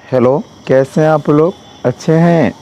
Hello, कैसे हैं आप लोग? अच्छे हैं?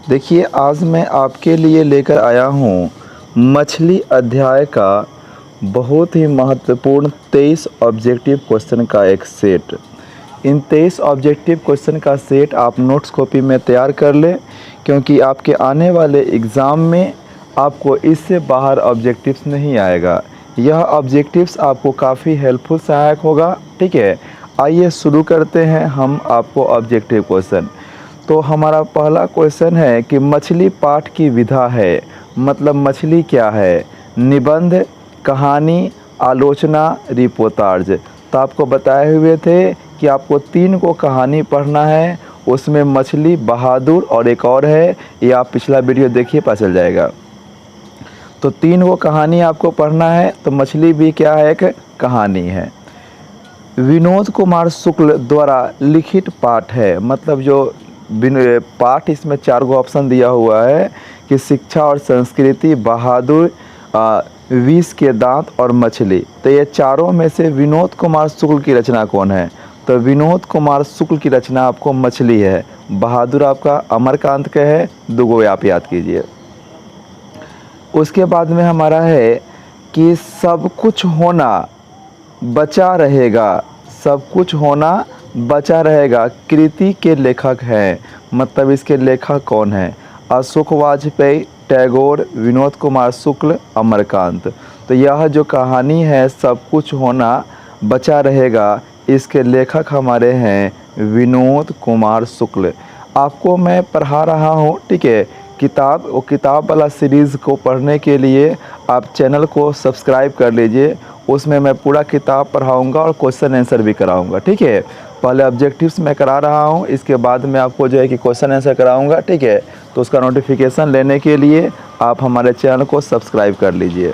देखिए, आज मैं आपके लिए लेकर आया हूँ मछली अध्याय का बहुत ही महत्वपूर्ण 23 ऑब्जेक्टिव क्वेश्चन का एक सेट। इन 23 ऑब्जेक्टिव क्वेश्चन का सेट आप नोट्स कॉपी में तैयार कर लें, क्योंकि आपके आने वाले एग्ज़ाम में आपको इससे बाहर ऑब्जेक्टिव्स नहीं आएगा। यह ऑब्जेक्टिव्स आपको काफ़ी हेल्पफुल सहायक होगा। ठीक है, आइए शुरू करते हैं हम आपको ऑब्जेक्टिव क्वेश्चन। तो हमारा पहला क्वेश्चन है कि मछली पाठ की विधा है, मतलब मछली क्या है? निबंध, कहानी, आलोचना, रिपोर्टाज। तो आपको बताए हुए थे कि आपको 3 को कहानी पढ़ना है, उसमें मछली, बहादुर और एक और है, ये आप पिछला वीडियो देखिए, पता चल जाएगा। तो 3 को कहानी आपको पढ़ना है, तो मछली भी क्या है? एक कहानी है। विनोद कुमार शुक्ल द्वारा लिखित पाठ है, मतलब जो पाठ, इसमें 4 गो ऑप्शन दिया हुआ है कि शिक्षा और संस्कृति, बहादुर, विष के दांत और मछली। तो ये चारों में से विनोद कुमार शुक्ल की रचना कौन है? तो विनोद कुमार शुक्ल की रचना आपको मछली है। बहादुर आपका अमरकांत का है। 2 गो आप याद कीजिए। उसके बाद में हमारा है कि सब कुछ होना बचा रहेगा। सब कुछ होना बचा रहेगा कृति के लेखक हैं, मतलब इसके लेखक कौन हैं? अशोक वाजपेयी, टैगोर, विनोद कुमार शुक्ल, अमरकांत। तो यह जो कहानी है सब कुछ होना बचा रहेगा, इसके लेखक हमारे हैं विनोद कुमार शुक्ल। आपको मैं पढ़ा रहा हूँ, ठीक है, किताब। वो किताब वाला सीरीज़ को पढ़ने के लिए आप चैनल को सब्सक्राइब कर लीजिए। उसमें मैं पूरा किताब पढ़ाऊँगा और क्वेश्चन आंसर भी कराऊँगा। ठीक है, पहले ऑब्जेक्टिव्स मैं करा रहा हूँ, इसके बाद में आपको जो है कि क्वेश्चन आंसर कराऊँगा। ठीक है, तो उसका नोटिफिकेशन लेने के लिए आप हमारे चैनल को सब्सक्राइब कर लीजिए।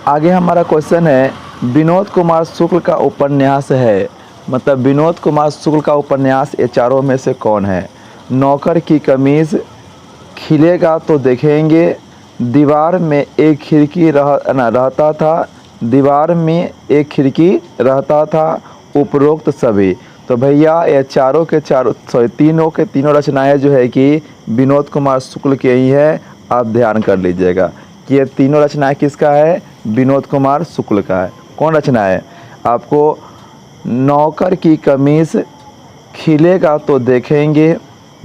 आगे हमारा क्वेश्चन है, विनोद कुमार शुक्ल का उपन्यास है, मतलब विनोद कुमार शुक्ल का उपन्यास ये चारों में से कौन है? नौकर की कमीज़, खिलेगा तो देखेंगे, दीवार में एक खिड़की रहता था, दीवार में एक खिड़की रहता था, उपरोक्त सभी। तो भैया ये चारों के चारों, तीनों के तीनों रचनाएं जो है कि विनोद कुमार शुक्ल के ही है। आप ध्यान कर लीजिएगा कि ये तीनों रचनाएं किसका है? विनोद कुमार शुक्ल का है। कौन रचना है? आपको नौकर की कमीज़, खिलेगा तो देखेंगे,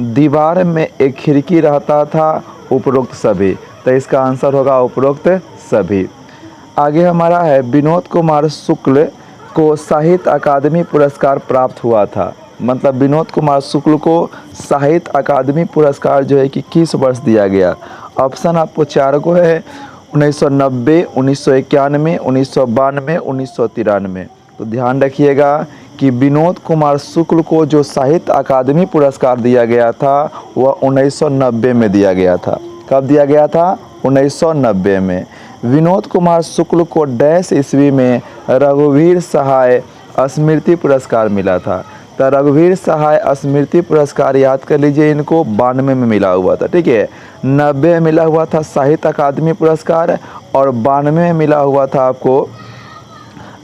दीवार में एक खिड़की रहता था, उपरोक्त सभी। तो इसका आंसर होगा उपरोक्त सभी। आगे हमारा है, विनोद कुमार शुक्ल को साहित्य अकादमी पुरस्कार प्राप्त हुआ था, मतलब विनोद कुमार शुक्ल को साहित्य अकादमी पुरस्कार जो है कि किस वर्ष दिया गया? ऑप्शन आपको 4 गो है, 1990, 1991, 1992, 1993। तो ध्यान रखिएगा कि विनोद कुमार शुक्ल को जो साहित्य अकादमी पुरस्कार दिया गया था वह 1990 में दिया गया था। कब दिया गया था? 1990 में। विनोद कुमार शुक्ल को डैश ईस्वी में रघुवीर सहाय स्मृति पुरस्कार मिला था। तो रघुवीर सहाय स्मृति पुरस्कार याद कर लीजिए, इनको 92 में मिला हुआ था। ठीक है, 90 में मिला हुआ था साहित्य अकादमी पुरस्कार और 92 में मिला हुआ था आपको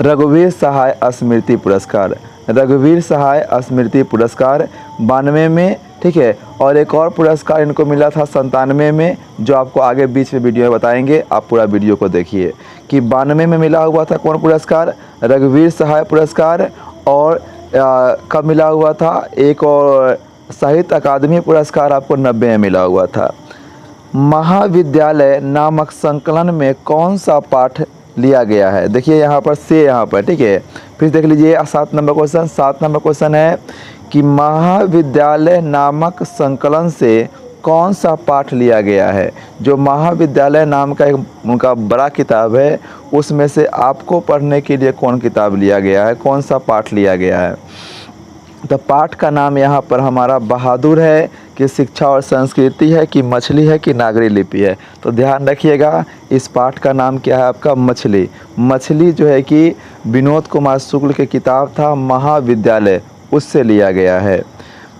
रघुवीर सहाय स्मृति पुरस्कार। रघुवीर सहाय स्मृति पुरस्कार 92 में। ठीक है, और एक और पुरस्कार इनको मिला था 97 में, जो आपको आगे बीच में वीडियो में बताएंगे। आप पूरा वीडियो को देखिए कि 92 में मिला हुआ था कौन पुरस्कार? रघुवीर सहाय पुरस्कार। और कब मिला हुआ था? एक और साहित्य अकादमी पुरस्कार आपको 90 में मिला हुआ था। महाविद्यालय नामक संकलन में कौन सा पाठ लिया गया है? देखिए यहाँ पर से, यहाँ पर, ठीक है, फिर देख लीजिए 7 नंबर क्वेश्चन। 7 नंबर क्वेश्चन है कि महाविद्यालय नामक संकलन से कौन सा पाठ लिया गया है? जो महाविद्यालय नाम का एक उनका बड़ा किताब है, उसमें से आपको पढ़ने के लिए कौन किताब लिया गया है, कौन सा पाठ लिया गया है? तो पाठ का नाम यहाँ पर हमारा बहादुर है, कि शिक्षा और संस्कृति है, कि मछली है, कि नागरी लिपि है? तो ध्यान रखिएगा, इस पाठ का नाम क्या है आपका? मछली। मछली जो है कि विनोद कुमार शुक्ल की किताब था महाविद्यालय, उससे लिया गया है।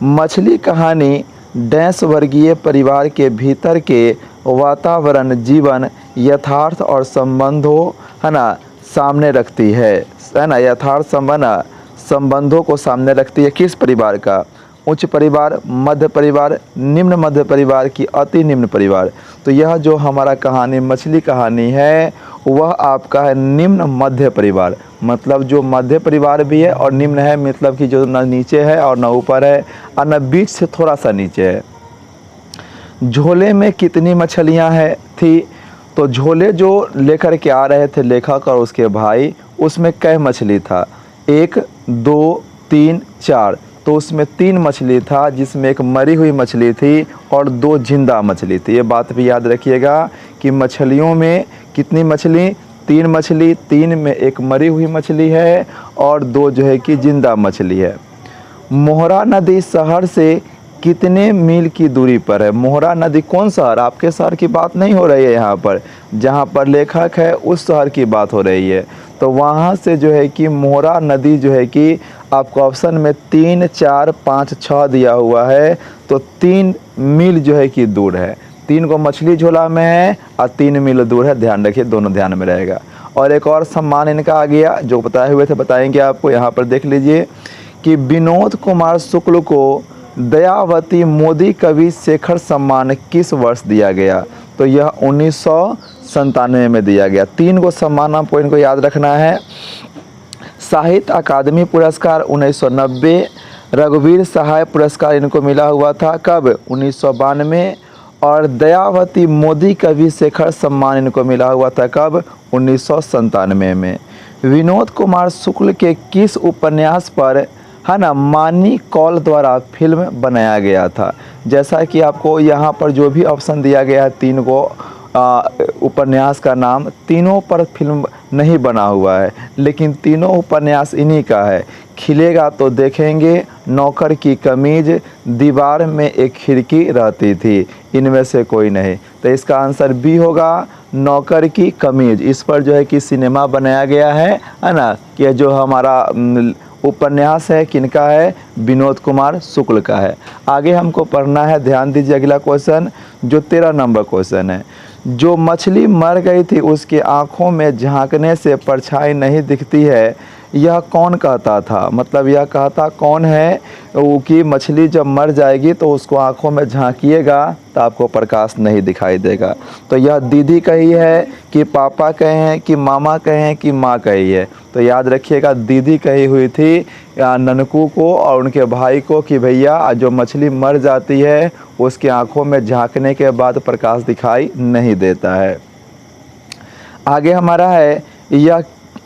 मछली कहानी डैश वर्गीय परिवार के भीतर के वातावरण, जीवन, यथार्थ और संबंधों, है ना, सामने रखती है ना, यथार्थ संबंध संबंधों को सामने रखती है। किस परिवार का? उच्च परिवार, मध्य परिवार, निम्न मध्य परिवार की अति निम्न परिवार। तो यह जो हमारा कहानी मछली कहानी है वह आपका है निम्न मध्य परिवार, मतलब जो मध्य परिवार भी है और निम्न है, मतलब कि जो न नीचे है और न ऊपर है और न बीच से थोड़ा सा नीचे है। झोले में कितनी मछलियां हैं थी? तो झोले जो लेकर के आ रहे थे लेखक और उसके भाई, उसमें कै मछली था? 1 2 3 4। तो उसमें 3 मछली था, जिसमें एक मरी हुई मछली थी और 2 जिंदा मछली थी। ये बात भी याद रखिएगा कि मछलियों में कितनी मछली? 3 मछली, 3 में एक मरी हुई मछली है और 2 जो है कि जिंदा मछली है। मोहरा नदी शहर से कितने मील की दूरी पर है? मोहरा नदी कौन शहर? आपके शहर की बात नहीं हो रही है यहाँ पर, जहाँ पर लेखक है उस शहर की बात हो रही है। तो वहाँ से जो है कि मोहरा नदी जो है कि आपको ऑप्शन में 3 4 5 6 दिया हुआ है, तो 3 मील जो है कि दूर है। 3 को मछली झोला में है और 3 मील दूर है, ध्यान रखिए, दोनों ध्यान में रहेगा। और एक और सम्मान इनका आ गया जो बताए हुए थे, बताएंगे आपको। यहाँ पर देख लीजिए कि विनोद कुमार शुक्ल को दयावती मोदी कवि शेखर सम्मान किस वर्ष दिया गया? तो यह 1997 में दिया गया। 3 को सम्मान आपको इनको याद रखना है। साहित्य अकादमी पुरस्कार 1990, रघुवीर सहाय पुरस्कार इनको मिला हुआ था कब? 1992। और दयावती मोदी कवि शेखर सम्मान इनको मिला हुआ था कब? 1997 में। विनोद कुमार शुक्ल के किस उपन्यास पर है ना मानी कौल द्वारा फिल्म बनाया गया था? जैसा कि आपको यहाँ पर जो भी ऑप्शन दिया गया है 3 को उपन्यास का नाम, तीनों पर फिल्म नहीं बना हुआ है, लेकिन तीनों उपन्यास इन्हीं का है। खिलेगा तो देखेंगे, नौकर की कमीज, दीवार में एक खिड़की रहती थी, इनमें से कोई नहीं। तो इसका आंसर बी होगा, नौकर की कमीज। इस पर जो है कि सिनेमा बनाया गया है ना, कि जो हमारा उपन्यास है किनका है? विनोद कुमार शुक्ल का है। आगे हमको पढ़ना है, ध्यान दीजिए अगला क्वेश्चन जो 13 नंबर क्वेश्चन है। जो मछली मर गई थी उसके आँखों में झांकने से परछाई नहीं दिखती है, यह कौन कहता था? मतलब यह कहता कौन है वो कि मछली जब मर जाएगी तो उसको आँखों में झांकिएगा तो आपको प्रकाश नहीं दिखाई देगा। तो यह दीदी कही है कि पापा कहे हैं कि मामा कहे हैं कि माँ कही है? तो याद रखिएगा दीदी कही हुई थी ननकू को और उनके भाई को कि भैया जो मछली मर जाती है उसकी आँखों में झांकने के बाद प्रकाश दिखाई नहीं देता है। आगे हमारा है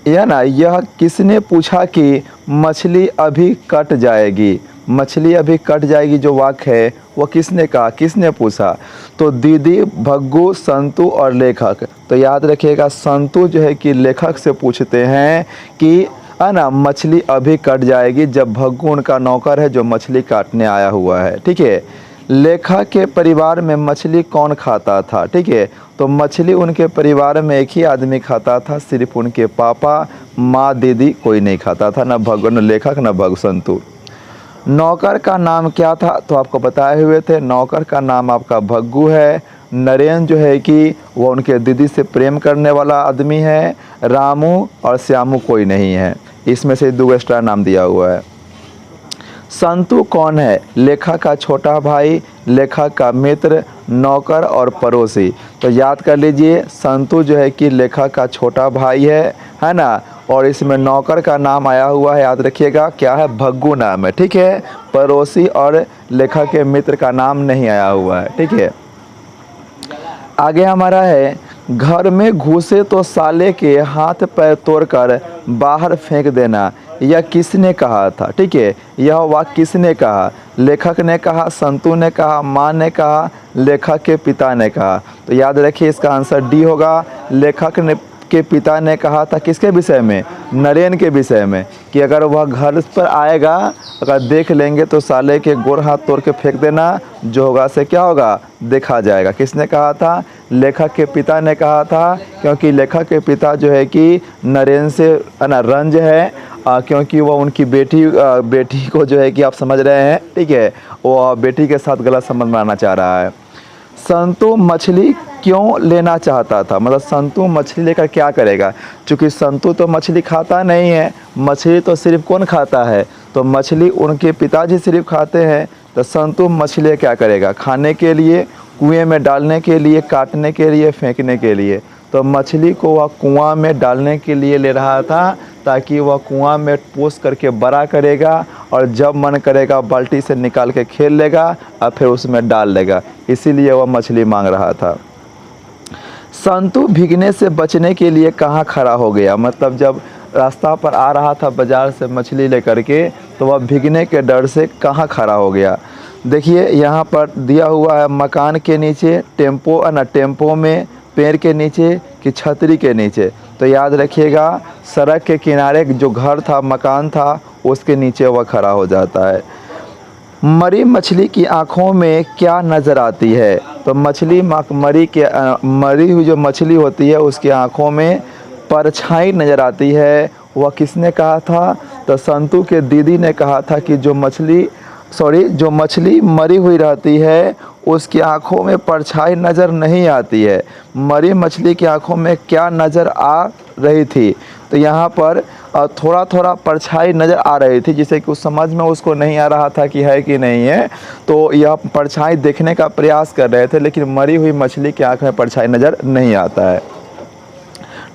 यह किसने पूछा कि मछली अभी कट जाएगी? मछली अभी कट जाएगी जो वाक्य है वो किसने कहा, किसने पूछा? तो दीदी, भग्गू, संतू और लेखक। तो याद रखिएगा संतू जो है कि लेखक से पूछते हैं कि है ना मछली अभी कट जाएगी, जब भग्गू उनका नौकर है जो मछली काटने आया हुआ है। ठीक है। लेखक के परिवार में मछली कौन खाता था? ठीक है। तो मछली उनके परिवार में एक ही आदमी खाता था, सिर्फ उनके पापा, माँ, दीदी कोई नहीं खाता था, न भग्गू, न लेखक, न भग्गू, संतू। नौकर का नाम क्या था? तो आपको बताए हुए थे, नौकर का नाम आपका भग्गू है। नरेन जो है कि वो उनके दीदी से प्रेम करने वाला आदमी है। रामू और श्यामू कोई नहीं है, इसमें से 2 एक्स्ट्रा नाम दिया हुआ है। संतू कौन है? लेखक का छोटा भाई, लेखक का मित्र, नौकर और पड़ोसी। तो याद कर लीजिए संतू जो है कि लेखक का छोटा भाई है ना, और इसमें नौकर का नाम आया हुआ है, याद रखिएगा क्या है? भग्गू नाम है। ठीक है। पड़ोसी और लेखक के मित्र का नाम नहीं आया हुआ है। ठीक है। आगे हमारा है घर में घुसे तो साले के हाथ पैर तोड़कर बाहर फेंक देना, यह किसने कहा था? ठीक है। यह वाक्य किसने कहा? लेखक ने कहा, संतू ने कहा, माँ ने कहा, लेखक के पिता ने कहा? तो याद रखिए इसका आंसर डी होगा। लेखक ने के पिता ने कहा था किसके विषय में? नरेन के विषय में, कि अगर वह घर पर आएगा, अगर देख लेंगे तो साले के गोर हाथ तोड़ के फेंक देना, जो होगा से क्या होगा? देखा जाएगा। किसने कहा था? लेखक के पिता ने कहा था, क्योंकि लेखक के पिता जो है कि नरेन से रंज है, क्योंकि वो उनकी बेटी को जो है कि आप समझ रहे हैं। ठीक है। वो बेटी के साथ गलत संबंध बनाना चाह रहा है। संतू मछली क्यों लेना चाहता था, मतलब संतु मछली लेकर क्या करेगा। चूँकि संतु तो मछली खाता नहीं है, मछली तो सिर्फ कौन खाता है, तो मछली उनके पिताजी सिर्फ खाते हैं। तो संतु मछली क्या करेगा, खाने के लिए, कुएं में डालने के लिए, काटने के लिए, फेंकने के लिए। तो मछली को वह कुआं में डालने के लिए ले रहा था, ताकि वह कुआं में पोस करके बड़ा करेगा और जब मन करेगा बाल्टी से निकाल के खेल लेगा और फिर उसमें डाल लेगा, इसीलिए वह मछली मांग रहा था। संतु भीगने से बचने के लिए कहाँ खड़ा हो गया, मतलब जब रास्ता पर आ रहा था बाज़ार से मछली लेकर के, तो वह भीगने के डर से कहाँ खड़ा हो गया। देखिए यहाँ पर दिया हुआ है, मकान के नीचे, टेम्पो ना टेम्पो में, पेड़ के नीचे कि छतरी के नीचे। तो याद रखिएगा, सड़क के किनारे जो घर था, मकान था, उसके नीचे वह खड़ा हो जाता है। मरी मछली की आँखों में क्या नज़र आती है, तो मरी हुई जो मछली होती है उसकी आँखों में परछाई नज़र आती है। वह किसने कहा था, तो संतु के दीदी ने कहा था कि जो मछली मरी हुई रहती है उसकी आँखों में परछाई नज़र नहीं आती है। मरी मछली की आँखों में क्या नज़र आ रही थी, तो यहाँ पर थोड़ा थोड़ा परछाई नज़र आ रही थी, जिसे कि उस समझ में उसको नहीं आ रहा था कि है कि नहीं है। तो यह परछाई देखने का प्रयास कर रहे थे, लेकिन मरी हुई मछली की आँख में परछाई नज़र नहीं आता है।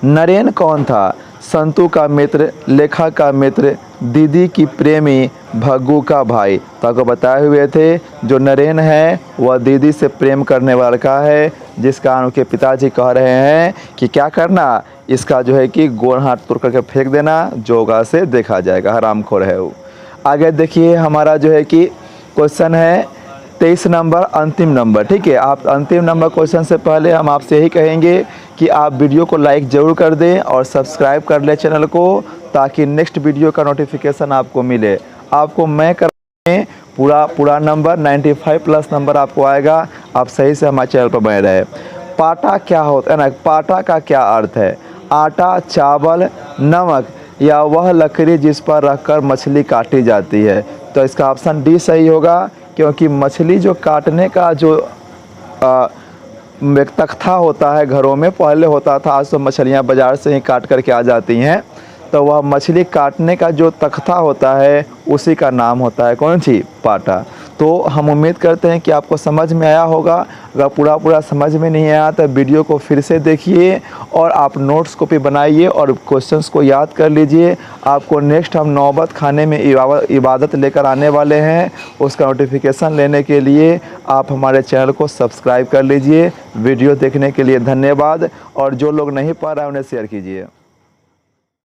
नरेन कौन था, संतु का मित्र, लेखा का मित्र, दीदी की प्रेमी, भग्गू का भाई। तो आपको बताए हुए थे, जो नरेन है वह दीदी से प्रेम करने वाला का है, जिस कारण उनके पिताजी कह रहे हैं कि क्या करना, इसका जो है कि गोड़ हाथ तोड़ करके फेंक देना, जोगा से देखा जाएगा, हरामखोर है वो। आगे देखिए, हमारा जो है कि क्वेश्चन है 23 नंबर, अंतिम नंबर। ठीक है, आप अंतिम नंबर क्वेश्चन से पहले हम आपसे यही कहेंगे कि आप वीडियो को लाइक ज़रूर कर दें और सब्सक्राइब कर लें चैनल को, ताकि नेक्स्ट वीडियो का नोटिफिकेशन आपको मिले। आपको मैं कर पूरा नंबर 95 प्लस नंबर आपको आएगा, आप सही से हमारे चैनल पर बने रहे। पाटा क्या होता है ना, पाटा का क्या अर्थ है, आटा, चावल, नमक या वह लकड़ी जिस पर रखकर मछली काटी जाती है। तो इसका ऑप्शन डी सही होगा, क्योंकि मछली जो काटने का जो एक तख्ता होता है, घरों में पहले होता था, आज तो मछलियाँ बाज़ार से ही काट करके आ जाती हैं। तो वह मछली काटने का जो तख्ता होता है उसी का नाम होता है कौन सी, पाटा। तो हम उम्मीद करते हैं कि आपको समझ में आया होगा। अगर पूरा समझ में नहीं आया तो वीडियो को फिर से देखिए और आप नोट्स को भी बनाइए और क्वेश्चंस को याद कर लीजिए। आपको नेक्स्ट हम नौबत खाने में इबादत लेकर आने वाले हैं, उसका नोटिफिकेशन लेने के लिए आप हमारे चैनल को सब्सक्राइब कर लीजिए। वीडियो देखने के लिए धन्यवाद, और जो लोग नहीं पा रहे हैं उन्हें शेयर कीजिए।